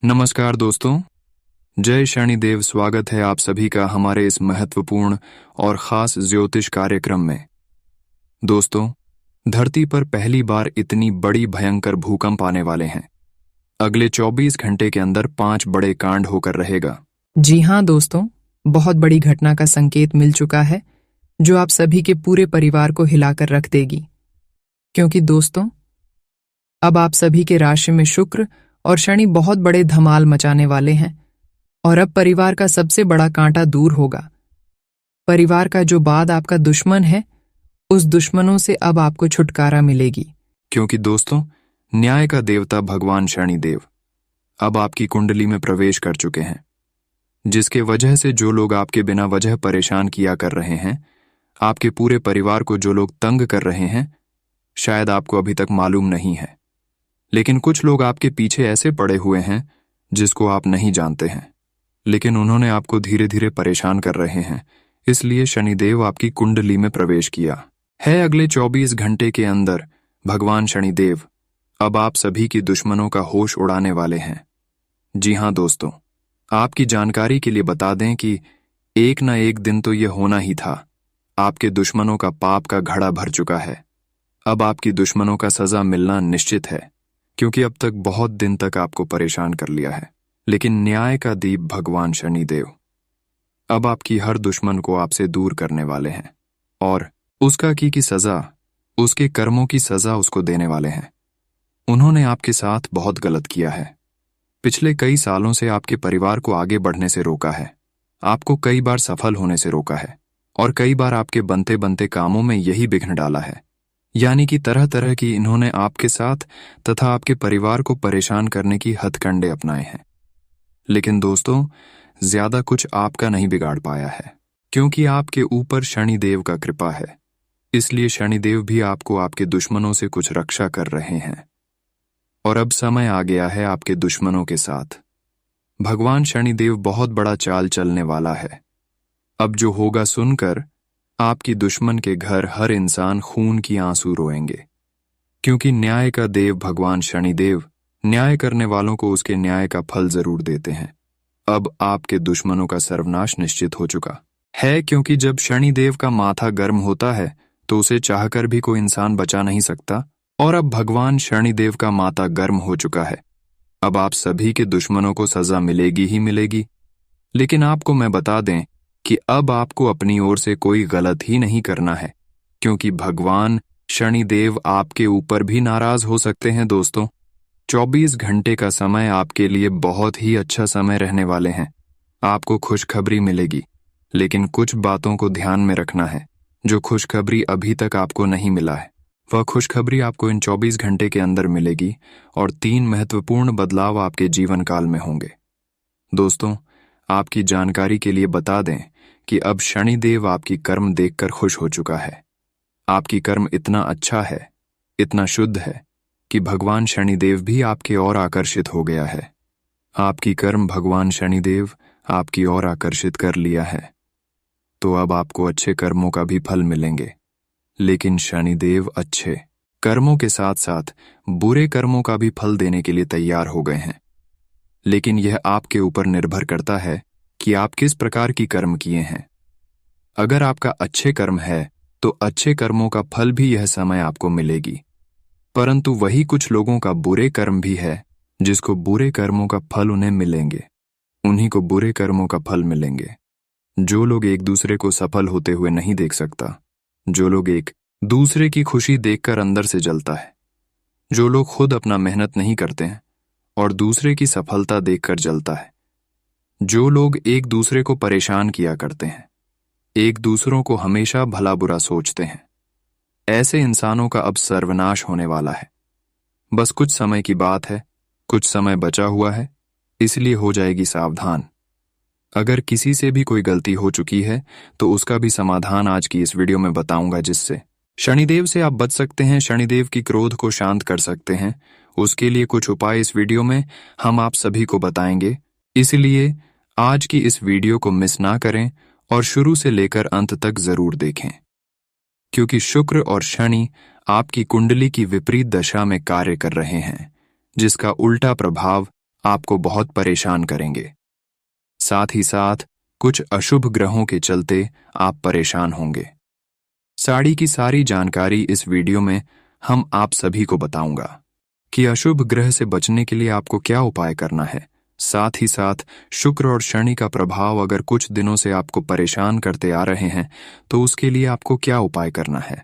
नमस्कार दोस्तों, जय शनिदेव। स्वागत है आप सभी का हमारे इस महत्वपूर्ण और खास ज्योतिष कार्यक्रम में। दोस्तों, धरती पर पहली बार इतनी बड़ी भयंकर भूकंप आने वाले हैं। अगले 24 घंटे के अंदर 5 बड़े कांड होकर रहेगा। जी हाँ दोस्तों, बहुत बड़ी घटना का संकेत मिल चुका है जो आप सभी के पूरे परिवार को हिलाकर रख देगी। क्योंकि दोस्तों, अब आप सभी के राशि में शुक्र और शनि बहुत बड़े धमाल मचाने वाले हैं और अब परिवार का सबसे बड़ा कांटा दूर होगा। परिवार का जो बाद आपका दुश्मन है, उस दुश्मनों से अब आपको छुटकारा मिलेगी। क्योंकि दोस्तों, न्याय का देवता भगवान शनिदेव अब आपकी कुंडली में प्रवेश कर चुके हैं, जिसके वजह से जो लोग आपके बिना वजह परेशान किया कर रहे हैं, आपके पूरे परिवार को जो लोग तंग कर रहे हैं, शायद आपको अभी तक मालूम नहीं है, लेकिन कुछ लोग आपके पीछे ऐसे पड़े हुए हैं जिसको आप नहीं जानते हैं, लेकिन उन्होंने आपको धीरे धीरे परेशान कर रहे हैं। इसलिए शनिदेव आपकी कुंडली में प्रवेश किया है। अगले 24 घंटे के अंदर भगवान शनिदेव अब आप सभी की दुश्मनों का होश उड़ाने वाले हैं। जी हाँ दोस्तों, आपकी जानकारी के लिए बता दें कि एक न एक दिन तो यह होना ही था। आपके दुश्मनों का पाप का घड़ा भर चुका है। अब आपकी दुश्मनों का सजा मिलना निश्चित है, क्योंकि अब तक बहुत दिन तक आपको परेशान कर लिया है। लेकिन न्याय का दीप भगवान शनिदेव अब आपकी हर दुश्मन को आपसे दूर करने वाले हैं और उसका की सजा, उसके कर्मों की सजा उसको देने वाले हैं। उन्होंने आपके साथ बहुत गलत किया है। पिछले कई सालों से आपके परिवार को आगे बढ़ने से रोका है, आपको कई बार सफल होने से रोका है और कई बार आपके बनते बनते कामों में यही विघ्न डाला है। यानी कि तरह तरह की इन्होंने आपके साथ तथा आपके परिवार को परेशान करने की हथकंडे अपनाए हैं। लेकिन दोस्तों, ज्यादा कुछ आपका नहीं बिगाड़ पाया है, क्योंकि आपके ऊपर शनिदेव का कृपा है। इसलिए शनिदेव भी आपको आपके दुश्मनों से कुछ रक्षा कर रहे हैं और अब समय आ गया है आपके दुश्मनों के साथ। भगवान शनिदेव बहुत बड़ा चाल चलने वाला है। अब जो होगा सुनकर आपकी दुश्मन के घर हर इंसान खून की आंसू रोएंगे, क्योंकि न्याय का देव भगवान शनिदेव न्याय करने वालों को उसके न्याय का फल जरूर देते हैं। अब आपके दुश्मनों का सर्वनाश निश्चित हो चुका है, क्योंकि जब शनिदेव का माथा गर्म होता है तो उसे चाहकर भी कोई इंसान बचा नहीं सकता। और अब भगवान शनिदेव का माथा गर्म हो चुका है। अब आप सभी के दुश्मनों को सजा मिलेगी ही मिलेगी। लेकिन आपको मैं बता दें कि अब आपको अपनी ओर से कोई गलत ही नहीं करना है, क्योंकि भगवान शनिदेव आपके ऊपर भी नाराज हो सकते हैं। दोस्तों, 24 घंटे का समय आपके लिए बहुत ही अच्छा समय रहने वाले हैं। आपको खुशखबरी मिलेगी, लेकिन कुछ बातों को ध्यान में रखना है। जो खुशखबरी अभी तक आपको नहीं मिला है, वह खुशखबरी आपको इन 24 घंटे के अंदर मिलेगी और 3 महत्वपूर्ण बदलाव आपके जीवन काल में होंगे। दोस्तों, आपकी जानकारी के लिए बता दें कि अब शनिदेव आपकी कर्म देखकर खुश हो चुका है। आपकी कर्म इतना अच्छा है, इतना शुद्ध है कि भगवान शनिदेव भी आपके ओर आकर्षित हो गया है। आपकी कर्म भगवान शनिदेव आपकी ओर आकर्षित कर लिया है, तो अब आपको अच्छे कर्मों का भी फल मिलेंगे। लेकिन शनिदेव अच्छे कर्मों के साथ साथ बुरे कर्मों का भी फल देने के लिए तैयार हो गए हैं। लेकिन यह आपके ऊपर निर्भर करता है कि आप किस प्रकार की कर्म किए हैं। अगर आपका अच्छे कर्म है तो अच्छे कर्मों का फल भी यह समय आपको मिलेगी, परंतु वही कुछ लोगों का बुरे कर्म भी है जिसको बुरे कर्मों का फल उन्हें मिलेंगे। उन्हीं को बुरे कर्मों का फल मिलेंगे। जो लोग एक दूसरे को सफल होते हुए नहीं देख सकता, जो लोग एक दूसरे की खुशी देखकर अंदर से जलता है, जो लोग खुद अपना मेहनत नहीं करते हैं और दूसरे की सफलता देखकर जलता है, जो लोग एक दूसरे को परेशान किया करते हैं, एक दूसरों को हमेशा भला बुरा सोचते हैं, ऐसे इंसानों का अब सर्वनाश होने वाला है। बस कुछ समय की बात है, कुछ समय बचा हुआ है, इसलिए हो जाएगी सावधान। अगर किसी से भी कोई गलती हो चुकी है तो उसका भी समाधान आज की इस वीडियो में बताऊंगा, जिससे शनिदेव से आप बच सकते हैं, शनिदेव की क्रोध को शांत कर सकते हैं। उसके लिए कुछ उपाय इस वीडियो में हम आप सभी को बताएंगे। इसलिए आज की इस वीडियो को मिस ना करें और शुरू से लेकर अंत तक जरूर देखें, क्योंकि शुक्र और शनि आपकी कुंडली की विपरीत दशा में कार्य कर रहे हैं, जिसका उल्टा प्रभाव आपको बहुत परेशान करेंगे। साथ ही साथ कुछ अशुभ ग्रहों के चलते आप परेशान होंगे। साड़ी की सारी जानकारी इस वीडियो में हम आप सभी को बताऊंगा कि अशुभ ग्रह से बचने के लिए आपको क्या उपाय करना है। साथ ही साथ शुक्र और शनि का प्रभाव अगर कुछ दिनों से आपको परेशान करते आ रहे हैं तो उसके लिए आपको क्या उपाय करना है।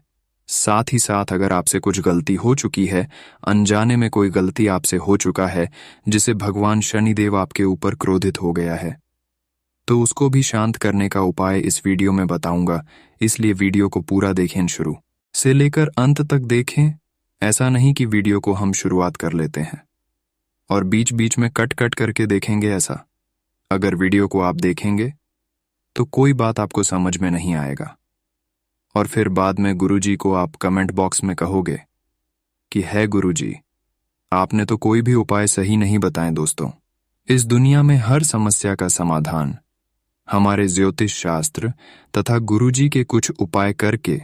साथ ही साथ अगर आपसे कुछ गलती हो चुकी है, अनजाने में कोई गलती आपसे हो चुका है जिसे भगवान शनिदेव आपके ऊपर क्रोधित हो गया है, तो उसको भी शांत करने का उपाय इस वीडियो में बताऊंगा। इसलिए वीडियो को पूरा देखें, शुरू से लेकर अंत तक देखें। ऐसा नहीं कि वीडियो को हम शुरुआत कर लेते हैं और बीच बीच में कट कट करके देखेंगे। ऐसा अगर वीडियो को आप देखेंगे तो कोई बात आपको समझ में नहीं आएगा और फिर बाद में गुरुजी को आप कमेंट बॉक्स में कहोगे कि है गुरुजी, आपने तो कोई भी उपाय सही नहीं बताए। दोस्तों, इस दुनिया में हर समस्या का समाधान हमारे ज्योतिष शास्त्र तथा गुरुजी के कुछ उपाय करके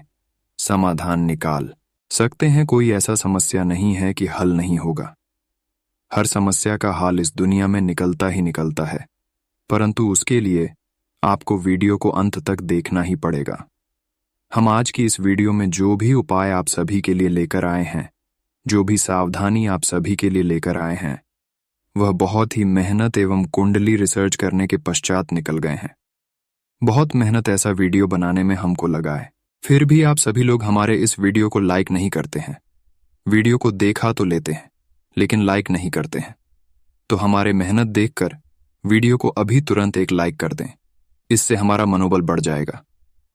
समाधान निकाल सकते हैं। कोई ऐसा समस्या नहीं है कि हल नहीं होगा। हर समस्या का हल इस दुनिया में निकलता ही निकलता है, परंतु उसके लिए आपको वीडियो को अंत तक देखना ही पड़ेगा। हम आज की इस वीडियो में जो भी उपाय आप सभी के लिए लेकर आए हैं, जो भी सावधानी आप सभी के लिए लेकर आए हैं, वह बहुत ही मेहनत एवं कुंडली रिसर्च करने के पश्चात निकल गए हैं। बहुत मेहनत ऐसा वीडियो बनाने में हमको लगा है, फिर भी आप सभी लोग हमारे इस वीडियो को लाइक नहीं करते हैं। वीडियो को देखा तो लेते हैं लेकिन लाइक नहीं करते हैं। तो हमारे मेहनत देखकर वीडियो को अभी तुरंत एक लाइक कर दें, इससे हमारा मनोबल बढ़ जाएगा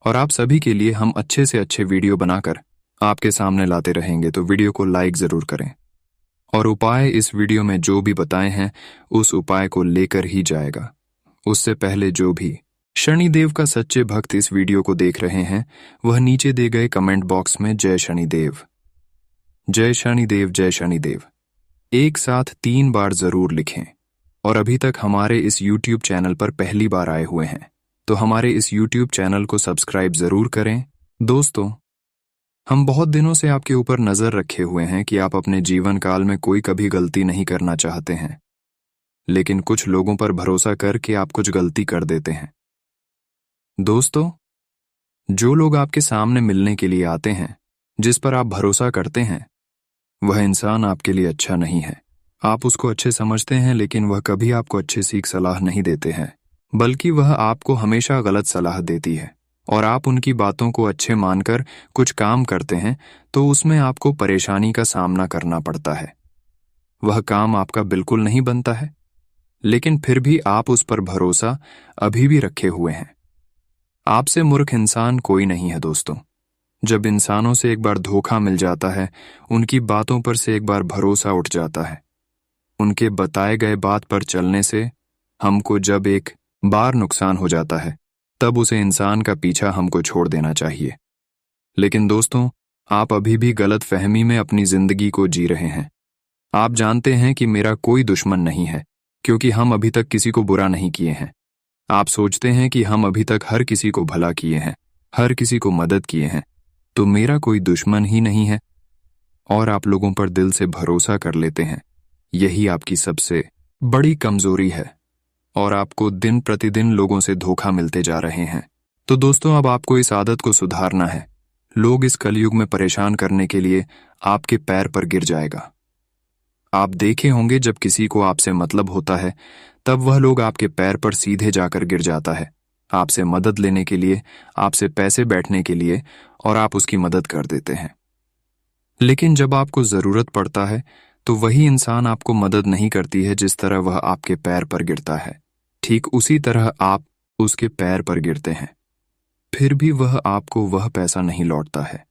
और आप सभी के लिए हम अच्छे से अच्छे वीडियो बनाकर आपके सामने लाते रहेंगे। तो वीडियो को लाइक जरूर करें और उपाय इस वीडियो में जो भी बताए हैं उस उपाय को लेकर ही जाएगा। उससे पहले जो भी शनिदेव का सच्चे भक्त इस वीडियो को देख रहे हैं, वह नीचे दिए गए कमेंट बॉक्स में जय शनिदेव, जय शनिदेव, जय शनिदेव एक साथ 3 बार जरूर लिखें। और अभी तक हमारे इस YouTube चैनल पर पहली बार आए हुए हैं तो हमारे इस YouTube चैनल को सब्सक्राइब जरूर करें। दोस्तों, हम बहुत दिनों से आपके ऊपर नजर रखे हुए हैं कि आप अपने जीवन काल में कोई कभी गलती नहीं करना चाहते हैं, लेकिन कुछ लोगों पर भरोसा करके आप कुछ गलती कर देते हैं। दोस्तों, जो लोग आपके सामने मिलने के लिए आते हैं, जिस पर आप भरोसा करते हैं, वह इंसान आपके लिए अच्छा नहीं है। आप उसको अच्छे समझते हैं लेकिन वह कभी आपको अच्छे सीख सलाह नहीं देते हैं, बल्कि वह आपको हमेशा गलत सलाह देती है और आप उनकी बातों को अच्छे मानकर कुछ काम करते हैं तो उसमें आपको परेशानी का सामना करना पड़ता है। वह काम आपका बिल्कुल नहीं बनता है, लेकिन फिर भी आप उस पर भरोसा अभी भी रखे हुए हैं। आपसे मूर्ख इंसान कोई नहीं है दोस्तों। जब इंसानों से एक बार धोखा मिल जाता है, उनकी बातों पर से एक बार भरोसा उठ जाता है, उनके बताए गए बात पर चलने से हमको जब एक बार नुकसान हो जाता है, तब उसे इंसान का पीछा हमको छोड़ देना चाहिए। लेकिन दोस्तों, आप अभी भी गलत फहमी में अपनी जिंदगी को जी रहे हैं। आप जानते हैं कि मेरा कोई दुश्मन नहीं है, क्योंकि हम अभी तक किसी को बुरा नहीं किए हैं। आप सोचते हैं कि हम अभी तक हर किसी को भला किए हैं, हर किसी को मदद किए हैं, तो मेरा कोई दुश्मन ही नहीं है और आप लोगों पर दिल से भरोसा कर लेते हैं। यही आपकी सबसे बड़ी कमजोरी है और आपको दिन प्रतिदिन लोगों से धोखा मिलते जा रहे हैं। तो दोस्तों, अब आपको इस आदत को सुधारना है। लोग इस कलयुग में परेशान करने के लिए आपके पैर पर गिर जाएगा। आप देखे होंगे जब किसी को आपसे मतलब होता है तब वह लोग आपके पैर पर सीधे जाकर गिर जाता है, आपसे मदद लेने के लिए, आपसे पैसे बैठने के लिए, और आप उसकी मदद कर देते हैं। लेकिन जब आपको जरूरत पड़ता है तो वही इंसान आपको मदद नहीं करती है। जिस तरह वह आपके पैर पर गिरता है, ठीक उसी तरह आप उसके पैर पर गिरते हैं। फिर भी वह आपको वह पैसा नहीं लौटता है,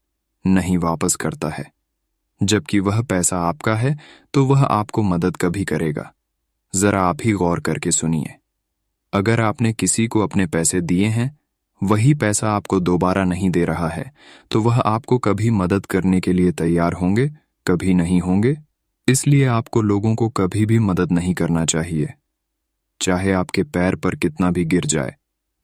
नहीं वापस करता है। जबकि वह पैसा आपका है तो वह आपको मदद कभी करेगा। जरा आप ही गौर करके सुनिए। अगर आपने किसी को अपने पैसे दिए हैं, वही पैसा आपको दोबारा नहीं दे रहा है, तो वह आपको कभी मदद करने के लिए तैयार होंगे? कभी नहीं होंगे। इसलिए आपको लोगों को कभी भी मदद नहीं करना चाहिए, चाहे आपके पैर पर कितना भी गिर जाए,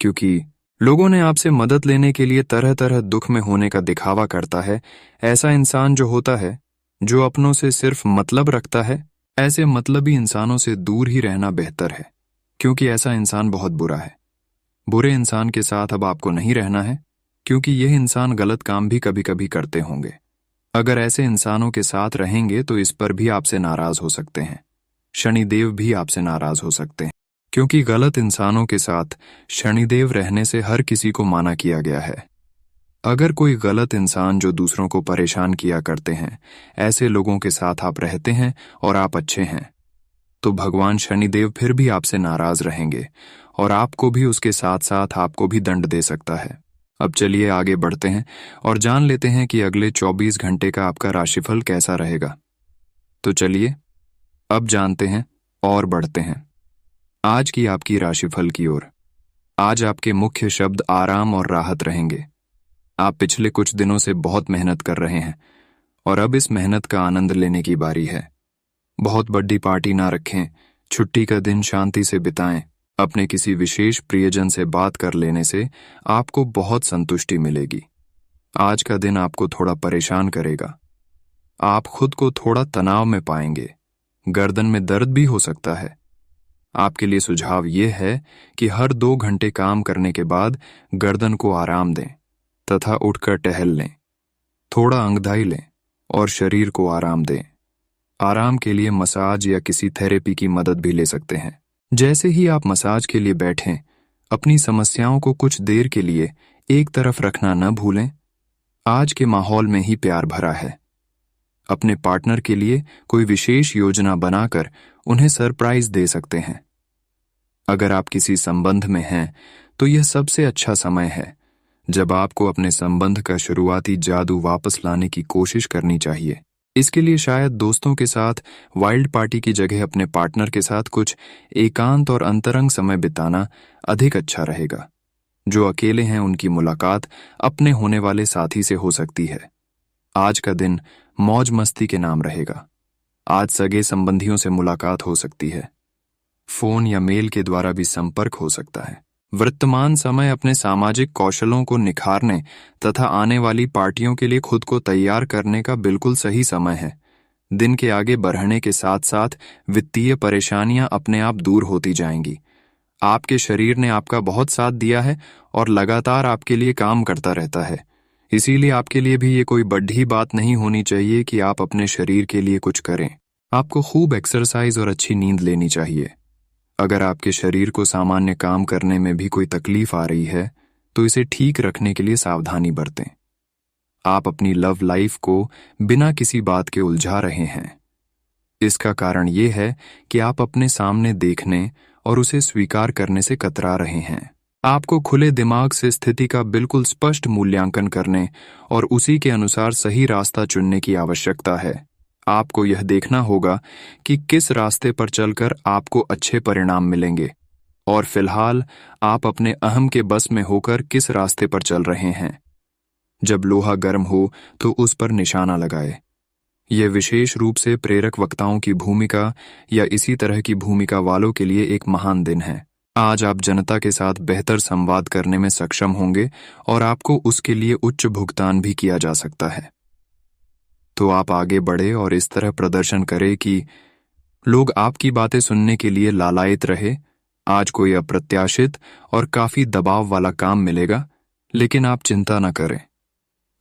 क्योंकि लोगों ने आपसे मदद लेने के लिए तरह तरह दुख में होने का दिखावा करता है। ऐसा इंसान जो होता है, जो अपनों से सिर्फ मतलब रखता है, ऐसे मतलबी इंसानों से दूर ही रहना बेहतर है, क्योंकि ऐसा इंसान बहुत बुरा है। बुरे इंसान के साथ अब आपको नहीं रहना है, क्योंकि यह इंसान गलत काम भी कभी कभी करते होंगे। अगर ऐसे इंसानों के साथ रहेंगे तो इस पर भी आपसे नाराज हो सकते हैं। शनिदेव भी आपसे नाराज हो सकते हैं, क्योंकि गलत इंसानों के साथ शनिदेव रहने से हर किसी को माना किया गया है। अगर कोई गलत इंसान जो दूसरों को परेशान किया करते हैं, ऐसे लोगों के साथ आप रहते हैं और आप अच्छे हैं, तो भगवान शनिदेव फिर भी आपसे नाराज रहेंगे और आपको भी उसके साथ साथ आपको भी दंड दे सकता है। अब चलिए आगे बढ़ते हैं और जान लेते हैं कि अगले 24 घंटे का आपका राशिफल कैसा रहेगा। तो चलिए अब जानते हैं और बढ़ते हैं आज की आपकी राशिफल की ओर। आज आपके मुख्य शब्द आराम और राहत रहेंगे। आप पिछले कुछ दिनों से बहुत मेहनत कर रहे हैं और अब इस मेहनत का आनंद लेने की बारी है। बहुत बड़ी पार्टी ना रखें, छुट्टी का दिन शांति से बिताएं। अपने किसी विशेष प्रियजन से बात कर लेने से आपको बहुत संतुष्टि मिलेगी। आज का दिन आपको थोड़ा परेशान करेगा। आप खुद को थोड़ा तनाव में पाएंगे। गर्दन में दर्द भी हो सकता है। आपके लिए सुझाव यह है कि हर 2 घंटे काम करने के बाद गर्दन को आराम दें तथा उठकर टहल लें, थोड़ा अंगदाई लें और शरीर को आराम दें। आराम के लिए मसाज या किसी थेरेपी की मदद भी ले सकते हैं। जैसे ही आप मसाज के लिए बैठें, अपनी समस्याओं को कुछ देर के लिए एक तरफ रखना न भूलें। आज के माहौल में ही प्यार भरा है। अपने पार्टनर के लिए कोई विशेष योजना बनाकर उन्हें सरप्राइज दे सकते हैं। अगर आप किसी संबंध में हैं, तो यह सबसे अच्छा समय है जब आपको अपने संबंध का शुरुआती जादू वापस लाने की कोशिश करनी चाहिए। इसके लिए शायद दोस्तों के साथ वाइल्ड पार्टी की जगह अपने पार्टनर के साथ कुछ एकांत और अंतरंग समय बिताना अधिक अच्छा रहेगा। जो अकेले हैं उनकी मुलाकात अपने होने वाले साथी से हो सकती है। आज का दिन मौज मस्ती के नाम रहेगा। आज सगे संबंधियों से मुलाकात हो सकती है। फोन या मेल के द्वारा भी संपर्क हो सकता है। वर्तमान समय अपने सामाजिक कौशलों को निखारने तथा आने वाली पार्टियों के लिए खुद को तैयार करने का बिल्कुल सही समय है। दिन के आगे बढ़ने के साथ साथ वित्तीय परेशानियां अपने आप दूर होती जाएंगी। आपके शरीर ने आपका बहुत साथ दिया है और लगातार आपके लिए काम करता रहता है। इसीलिए आपके लिए भी ये कोई बड़ी बात नहीं होनी चाहिए कि आप अपने शरीर के लिए कुछ करें। आपको खूब एक्सरसाइज और अच्छी नींद लेनी चाहिए। अगर आपके शरीर को सामान्य काम करने में भी कोई तकलीफ आ रही है, तो इसे ठीक रखने के लिए सावधानी बरतें। आप अपनी लव लाइफ को बिना किसी बात के उलझा रहे हैं। इसका कारण ये है कि आप अपने सामने देखने और उसे स्वीकार करने से कतरा रहे हैं। आपको खुले दिमाग से स्थिति का बिल्कुल स्पष्ट मूल्यांकन करने और उसी के अनुसार सही रास्ता चुनने की आवश्यकता है। आपको यह देखना होगा कि किस रास्ते पर चलकर आपको अच्छे परिणाम मिलेंगे और फिलहाल आप अपने अहम के बस में होकर किस रास्ते पर चल रहे हैं। जब लोहा गर्म हो तो उस पर निशाना लगाए। यह विशेष रूप से प्रेरक वक्ताओं की भूमिका या इसी तरह की भूमिका वालों के लिए एक महान दिन है। आज आप जनता के साथ बेहतर संवाद करने में सक्षम होंगे और आपको उसके लिए उच्च भुगतान भी किया जा सकता है। तो आप आगे बढ़े और इस तरह प्रदर्शन करें कि लोग आपकी बातें सुनने के लिए लालायित रहे। आज कोई अप्रत्याशित और काफी दबाव वाला काम मिलेगा, लेकिन आप चिंता न करें।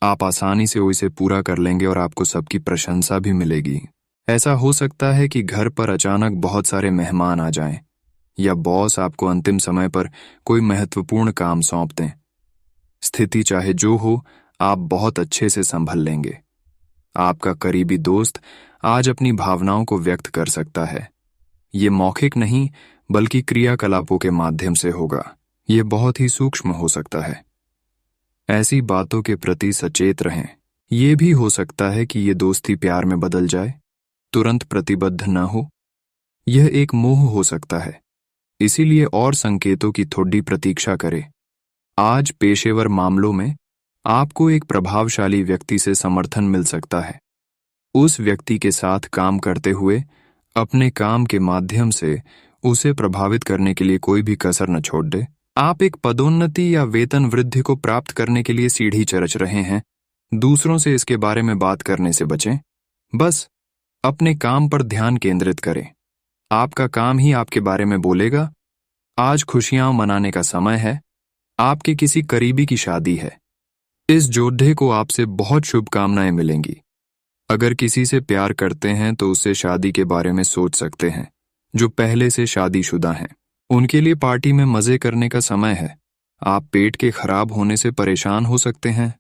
आप आसानी से इसे पूरा कर लेंगे और आपको सबकी प्रशंसा भी मिलेगी। ऐसा हो सकता है कि घर पर अचानक बहुत सारे मेहमान आ जाएं, या बॉस आपको अंतिम समय पर कोई महत्वपूर्ण काम सौंप दें। स्थिति चाहे जो हो, आप बहुत अच्छे से संभल लेंगे। आपका करीबी दोस्त आज अपनी भावनाओं को व्यक्त कर सकता है। ये मौखिक नहीं बल्कि क्रियाकलापों के माध्यम से होगा। ये बहुत ही सूक्ष्म हो सकता है। ऐसी बातों के प्रति सचेत रहें। ये भी हो सकता है कि ये दोस्ती प्यार में बदल जाए। तुरंत प्रतिबद्ध न हो। यह एक मोह हो सकता है, इसीलिए और संकेतों की थोड़ी प्रतीक्षा करें। आज पेशेवर मामलों में आपको एक प्रभावशाली व्यक्ति से समर्थन मिल सकता है। उस व्यक्ति के साथ काम करते हुए अपने काम के माध्यम से उसे प्रभावित करने के लिए कोई भी कसर न छोड़ दे। आप एक पदोन्नति या वेतन वृद्धि को प्राप्त करने के लिए सीढ़ी चरच रहे हैं। दूसरों से इसके बारे में बात करने से बचें। बस अपने काम पर ध्यान केंद्रित करें। आपका काम ही आपके बारे में बोलेगा। आज खुशियां मनाने का समय है। आपके किसी करीबी की शादी है। इस योद्धे को आपसे बहुत शुभकामनाएं मिलेंगी। अगर किसी से प्यार करते हैं तो उससे शादी के बारे में सोच सकते हैं। जो पहले से शादीशुदा हैं, उनके लिए पार्टी में मजे करने का समय है। आप पेट के खराब होने से परेशान हो सकते हैं,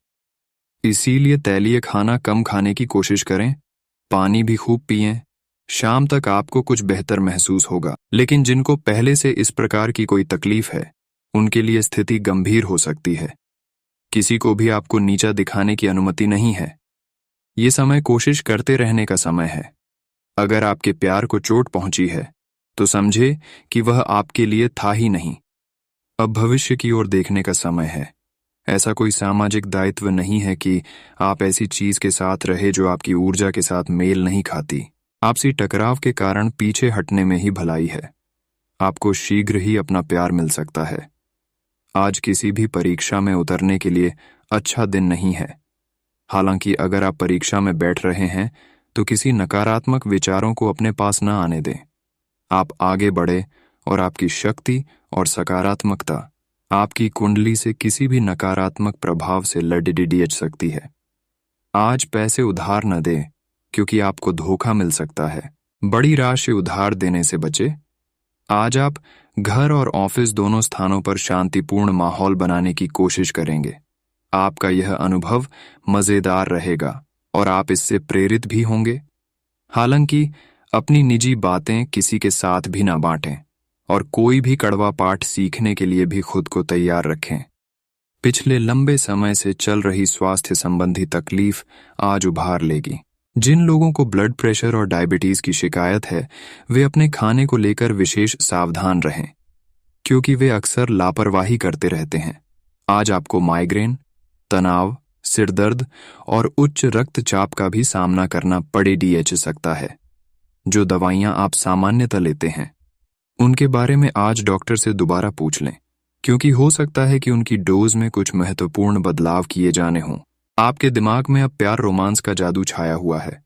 इसीलिए तैलीय खाना कम खाने की कोशिश करें। पानी भी खूब पिएं। शाम तक आपको कुछ बेहतर महसूस होगा। लेकिन जिनको पहले से इस प्रकार की कोई तकलीफ है, उनके लिए स्थिति गंभीर हो सकती है। किसी को भी आपको नीचा दिखाने की अनुमति नहीं है। ये समय कोशिश करते रहने का समय है। अगर आपके प्यार को चोट पहुंची है तो समझे कि वह आपके लिए था ही नहीं। अब भविष्य की ओर देखने का समय है। ऐसा कोई सामाजिक दायित्व नहीं है कि आप ऐसी चीज के साथ रहे जो आपकी ऊर्जा के साथ मेल नहीं खाती। आपसी टकराव के कारण पीछे हटने में ही भलाई है। आपको शीघ्र ही अपना प्यार मिल सकता है। आज किसी भी परीक्षा में उतरने के लिए अच्छा दिन नहीं है। हालांकि अगर आप परीक्षा में बैठ रहे हैं तो किसी नकारात्मक विचारों को अपने पास न आने दें। आप आगे बढ़े और आपकी शक्ति और सकारात्मकता आपकी कुंडली से किसी भी नकारात्मक प्रभाव से लड़ सकती है। आज पैसे उधार न दें क्योंकि आपको धोखा मिल सकता है। बड़ी राशि उधार देने से बचे। आज आप घर और ऑफिस दोनों स्थानों पर शांतिपूर्ण माहौल बनाने की कोशिश करेंगे। आपका यह अनुभव मजेदार रहेगा और आप इससे प्रेरित भी होंगे। हालांकि अपनी निजी बातें किसी के साथ भी ना बांटें और कोई भी कड़वा पाठ सीखने के लिए भी खुद को तैयार रखें। पिछले लंबे समय से चल रही स्वास्थ्य संबंधी तकलीफ आज उभार लेगी। जिन लोगों को ब्लड प्रेशर और डायबिटीज की शिकायत है, वे अपने खाने को लेकर विशेष सावधान रहें, क्योंकि वे अक्सर लापरवाही करते रहते हैं। आज आपको माइग्रेन, तनाव, सिरदर्द और उच्च रक्तचाप का भी सामना करना पड़ सकता है। जो दवाइयां आप सामान्यतः लेते हैं, उनके बारे में आज डॉक्टर से दोबारा पूछ लें, क्योंकि हो सकता है कि उनकी डोज में कुछ महत्वपूर्ण बदलाव किए जाने हों। आपके दिमाग में अब प्यार रोमांस का जादू छाया हुआ है,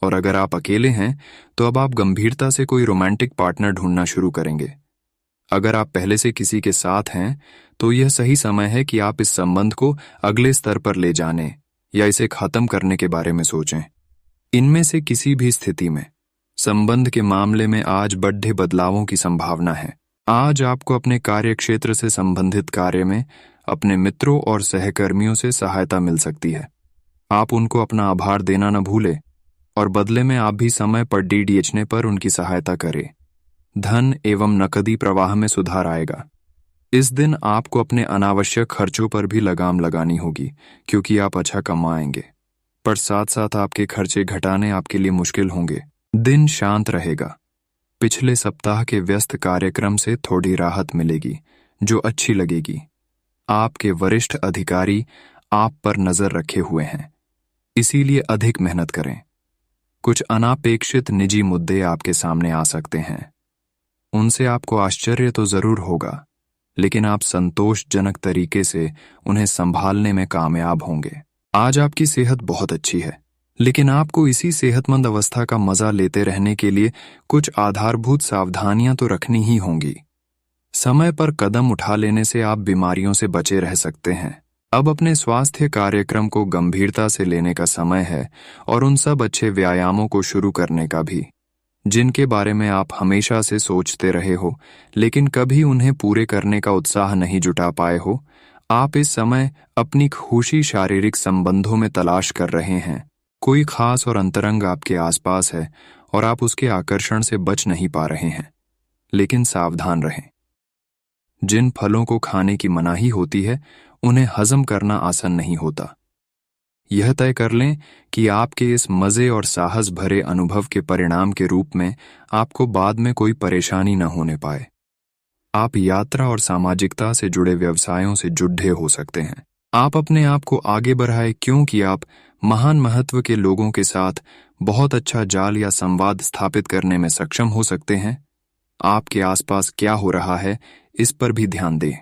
और अगर आप अकेले हैं तो अब आप गंभीरता से कोई रोमांटिक पार्टनर ढूंढना शुरू करेंगे। अगर आप पहले से किसी के साथ हैं तो यह सही समय है कि आप इस संबंध को अगले स्तर पर ले जाने या इसे खत्म करने के बारे में सोचें। इनमें से किसी भी स्थिति में संबंध के मामले में आज बड़े बदलावों की संभावना है। आज आपको अपने कार्यक्षेत्र से संबंधित कार्य में अपने मित्रों और सहकर्मियों से सहायता मिल सकती है। आप उनको अपना आभार देना न भूलें और बदले में आप भी समय पर डीडीएचने पर उनकी सहायता करें। धन एवं नकदी प्रवाह में सुधार आएगा। इस दिन आपको अपने अनावश्यक खर्चों पर भी लगाम लगानी होगी, क्योंकि आप अच्छा कमाएंगे, पर साथ साथ आपके खर्चे घटाने आपके लिए मुश्किल होंगे। दिन शांत रहेगा। पिछले सप्ताह के व्यस्त कार्यक्रम से थोड़ी राहत मिलेगी, जो अच्छी लगेगी। आपके वरिष्ठ अधिकारी आप पर नजर रखे हुए हैं, इसीलिए अधिक मेहनत करें। कुछ अनापेक्षित निजी मुद्दे आपके सामने आ सकते हैं। उनसे आपको आश्चर्य तो जरूर होगा, लेकिन आप संतोषजनक तरीके से उन्हें संभालने में कामयाब होंगे। आज आपकी सेहत बहुत अच्छी है, लेकिन आपको इसी सेहतमंद अवस्था का मजा लेते रहने के लिए कुछ आधारभूत सावधानियां तो रखनी ही होंगी। समय पर कदम उठा लेने से आप बीमारियों से बचे रह सकते हैं। अब अपने स्वास्थ्य कार्यक्रम को गंभीरता से लेने का समय है और उन सब अच्छे व्यायामों को शुरू करने का भी, जिनके बारे में आप हमेशा से सोचते रहे हो, लेकिन कभी उन्हें पूरे करने का उत्साह नहीं जुटा पाए हो। आप इस समय अपनी खुशी शारीरिक संबंधों में तलाश कर रहे हैं। कोई खास और अंतरंग आपके आसपास है और आप उसके आकर्षण से बच नहीं पा रहे हैं, लेकिन सावधान रहें। जिन फलों को खाने की मनाही होती है, उन्हें हजम करना आसान नहीं होता। यह तय कर लें कि आपके इस मजे और साहस भरे अनुभव के परिणाम के रूप में आपको बाद में कोई परेशानी न होने पाए। आप यात्रा और सामाजिकता से जुड़े व्यवसायों से जुड़े हो सकते हैं। आप अपने आप को आगे बढ़ाएं, क्योंकि आप महान महत्व के लोगों के साथ बहुत अच्छा जाल या संवाद स्थापित करने में सक्षम हो सकते हैं। आपके आसपास क्या हो रहा है, इस पर भी ध्यान दें।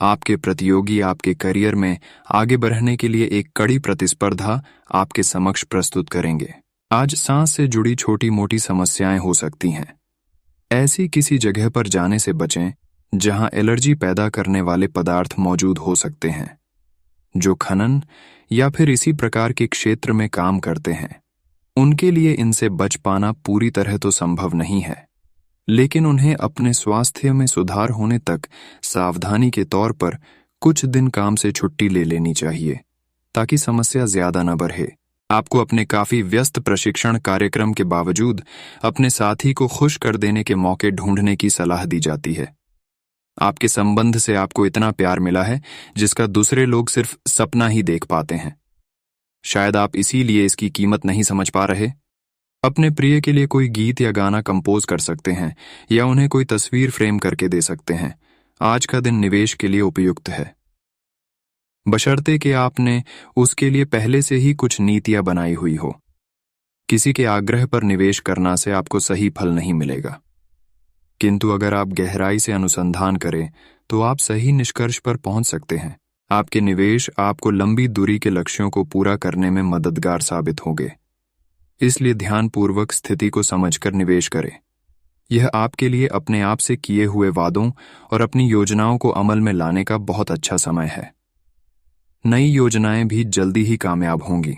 आपके प्रतियोगी आपके करियर में आगे बढ़ने के लिए एक कड़ी प्रतिस्पर्धा आपके समक्ष प्रस्तुत करेंगे। आज सांस से जुड़ी छोटी मोटी समस्याएं हो सकती हैं। ऐसी किसी जगह पर जाने से बचें जहां एलर्जी पैदा करने वाले पदार्थ मौजूद हो सकते हैं। जो खनन या फिर इसी प्रकार के क्षेत्र में काम करते हैं, उनके लिए इनसे बच पाना पूरी तरह तो संभव नहीं है, लेकिन उन्हें अपने स्वास्थ्य में सुधार होने तक सावधानी के तौर पर कुछ दिन काम से छुट्टी ले लेनी चाहिए, ताकि समस्या ज्यादा न बढ़े। आपको अपने काफी व्यस्त प्रशिक्षण कार्यक्रम के बावजूद अपने साथी को खुश कर देने के मौके ढूंढने की सलाह दी जाती है। आपके संबंध से आपको इतना प्यार मिला है जिसका दूसरे लोग सिर्फ सपना ही देख पाते हैं। शायद आप इसीलिए इसकी कीमत नहीं समझ पा रहे। अपने प्रिय के लिए कोई गीत या गाना कंपोज कर सकते हैं या उन्हें कोई तस्वीर फ्रेम करके दे सकते हैं। आज का दिन निवेश के लिए उपयुक्त है, बशर्ते कि आपने उसके लिए पहले से ही कुछ नीतियां बनाई हुई हो। किसी के आग्रह पर निवेश करना से आपको सही फल नहीं मिलेगा, किंतु अगर आप गहराई से अनुसंधान करें तो आप सही निष्कर्ष पर पहुंच सकते हैं। आपके निवेश आपको लंबी दूरी के लक्ष्यों को पूरा करने में मददगार साबित होंगे, इसलिए ध्यानपूर्वक स्थिति को समझकर निवेश करें। यह आपके लिए अपने आप से किए हुए वादों और अपनी योजनाओं को अमल में लाने का बहुत अच्छा समय है। नई योजनाएं भी जल्दी ही कामयाब होंगी।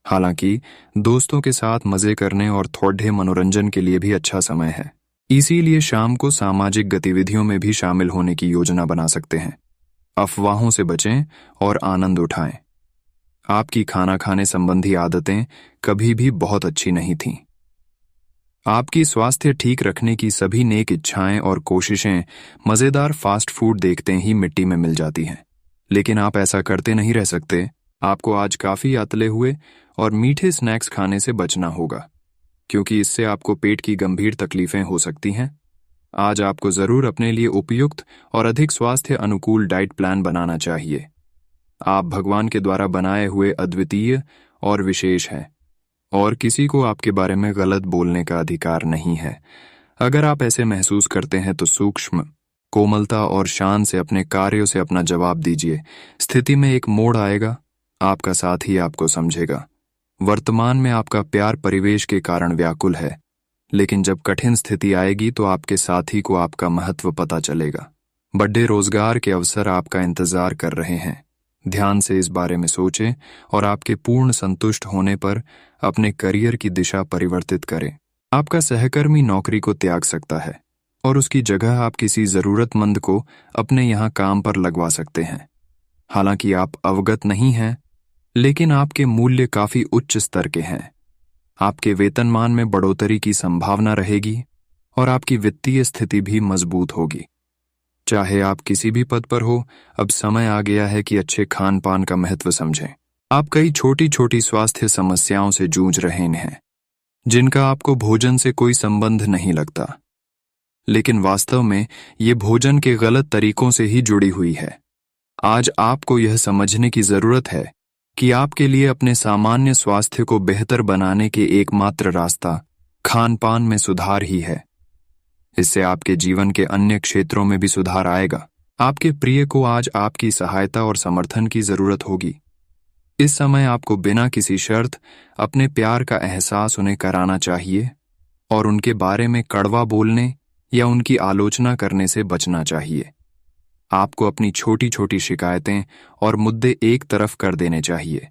हालांकि दोस्तों के साथ मजे करने और थोड़े मनोरंजन के लिए भी अच्छा समय है, इसीलिए शाम को सामाजिक गतिविधियों में भी शामिल होने की योजना बना सकते हैं। अफवाहों से बचें और आनंद उठाएं। आपकी खाना खाने संबंधी आदतें कभी भी बहुत अच्छी नहीं थीं। आपकी स्वास्थ्य ठीक रखने की सभी नेक इच्छाएं और कोशिशें मजेदार फास्ट फूड देखते ही मिट्टी में मिल जाती हैं, लेकिन आप ऐसा करते नहीं रह सकते। आपको आज काफी अतले हुए और मीठे स्नैक्स खाने से बचना होगा, क्योंकि इससे आपको पेट की गंभीर तकलीफें हो सकती हैं। आज आपको जरूर अपने लिए उपयुक्त और अधिक स्वास्थ्य अनुकूल डाइट प्लान बनाना चाहिए। आप भगवान के द्वारा बनाए हुए अद्वितीय और विशेष हैं, और किसी को आपके बारे में गलत बोलने का अधिकार नहीं है। अगर आप ऐसे महसूस करते हैं तो सूक्ष्म, कोमलता और शान से अपने कार्यों से अपना जवाब दीजिए। स्थिति में एक मोड़ आएगा, आपका साथी आपको समझेगा। वर्तमान में आपका प्यार परिवेश के कारण व्याकुल है, लेकिन जब कठिन स्थिति आएगी तो आपके साथी को आपका महत्व पता चलेगा। बड़े रोजगार के अवसर आपका इंतजार कर रहे हैं। ध्यान से इस बारे में सोचें और आपके पूर्ण संतुष्ट होने पर अपने करियर की दिशा परिवर्तित करें। आपका सहकर्मी नौकरी को त्याग सकता है और उसकी जगह आप किसी जरूरतमंद को अपने यहाँ काम पर लगवा सकते हैं। हालांकि आप अवगत नहीं हैं, लेकिन आपके मूल्य काफी उच्च स्तर के हैं। आपके वेतनमान में बढ़ोतरी की संभावना रहेगी और आपकी वित्तीय स्थिति भी मजबूत होगी। चाहे आप किसी भी पद पर हो, अब समय आ गया है कि अच्छे खान पान का महत्व समझें। आप कई छोटी छोटी स्वास्थ्य समस्याओं से जूझ रहे हैं, जिनका आपको भोजन से कोई संबंध नहीं लगता, लेकिन वास्तव में ये भोजन के गलत तरीकों से ही जुड़ी हुई है। आज आपको यह समझने की जरूरत है कि आपके लिए अपने सामान्य स्वास्थ्य को बेहतर बनाने के एकमात्र रास्ता खान पान में सुधार ही है। इससे आपके जीवन के अन्य क्षेत्रों में भी सुधार आएगा। आपके प्रिय को आज आपकी सहायता और समर्थन की जरूरत होगी। इस समय आपको बिना किसी शर्त अपने प्यार का एहसास उन्हें कराना चाहिए और उनके बारे में कड़वा बोलने या उनकी आलोचना करने से बचना चाहिए। आपको अपनी छोटी छोटी शिकायतें और मुद्दे एक तरफ कर देने चाहिए।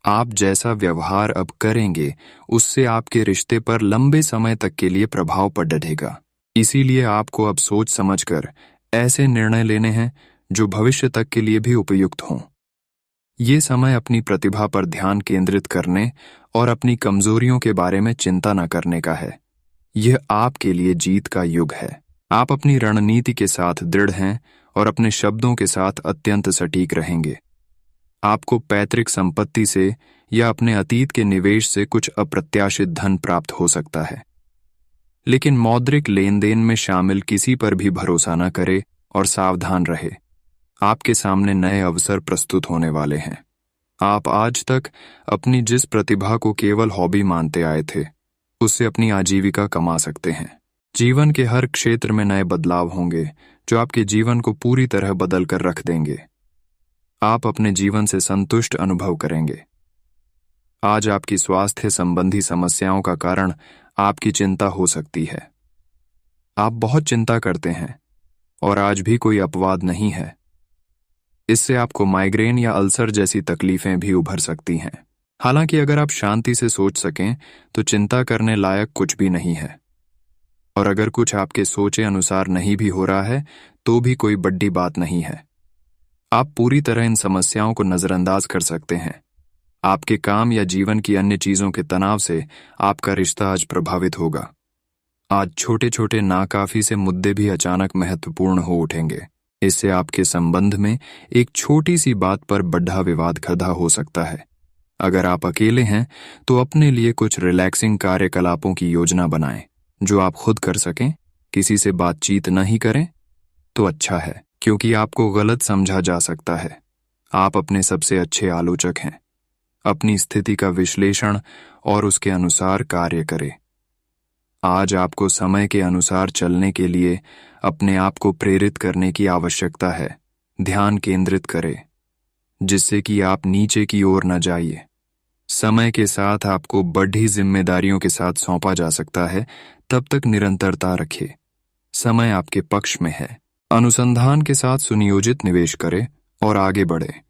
आप जैसा व्यवहार अब करेंगे, उससे आपके रिश्ते पर लंबे समय तक के लिए प्रभाव पड़ेगा। इसीलिए आपको अब सोच समझकर ऐसे निर्णय लेने हैं जो भविष्य तक के लिए भी उपयुक्त हों। ये समय अपनी प्रतिभा पर ध्यान केंद्रित करने और अपनी कमजोरियों के बारे में चिंता न करने का है। यह आपके लिए जीत का युग है। आप अपनी रणनीति के साथ दृढ़ हैं और अपने शब्दों के साथ अत्यंत सटीक रहेंगे। आपको पैतृक संपत्ति से या अपने अतीत के निवेश से कुछ अप्रत्याशित धन प्राप्त हो सकता है, लेकिन मौद्रिक लेन देन में शामिल किसी पर भी भरोसा न करे और सावधान रहे। आपके सामने नए अवसर प्रस्तुत होने वाले हैं। आप आज तक अपनी जिस प्रतिभा को केवल हॉबी मानते आए थे, उससे अपनी आजीविका कमा सकते हैं। जीवन के हर क्षेत्र में नए बदलाव होंगे जो आपके जीवन को पूरी तरह बदल कर रख देंगे। आप अपने जीवन से संतुष्ट अनुभव करेंगे। आज आपकी स्वास्थ्य संबंधी समस्याओं का कारण आपकी चिंता हो सकती है। आप बहुत चिंता करते हैं और आज भी कोई अपवाद नहीं है। इससे आपको माइग्रेन या अल्सर जैसी तकलीफें भी उभर सकती हैं। हालांकि अगर आप शांति से सोच सकें तो चिंता करने लायक कुछ भी नहीं है। और अगर कुछ आपके सोचे अनुसार नहीं भी हो रहा है तो भी कोई बड़ी बात नहीं है। आप पूरी तरह इन समस्याओं को नजरअंदाज कर सकते हैं। आपके काम या जीवन की अन्य चीजों के तनाव से आपका रिश्ता आज प्रभावित होगा। आज छोटे छोटे नाकाफी से मुद्दे भी अचानक महत्वपूर्ण हो उठेंगे। इससे आपके संबंध में एक छोटी सी बात पर बड़ा विवाद खड़ा हो सकता है। अगर आप अकेले हैं तो अपने लिए कुछ रिलैक्सिंग कार्यकलापों की योजना बनाएं जो आप खुद कर सकें। किसी से बातचीत नहीं करें तो अच्छा है, क्योंकि आपको गलत समझा जा सकता है। आप अपने सबसे अच्छे आलोचक हैं। अपनी स्थिति का विश्लेषण और उसके अनुसार कार्य करें। आज आपको समय के अनुसार चलने के लिए अपने आप को प्रेरित करने की आवश्यकता है। ध्यान केंद्रित करें जिससे कि आप नीचे की ओर न जाइए। समय के साथ आपको बढ़ी जिम्मेदारियों के साथ सौंपा जा सकता है, तब तक निरंतरता रखें। समय आपके पक्ष में है। अनुसंधान के साथ सुनियोजित निवेश करें और आगे बढ़ें।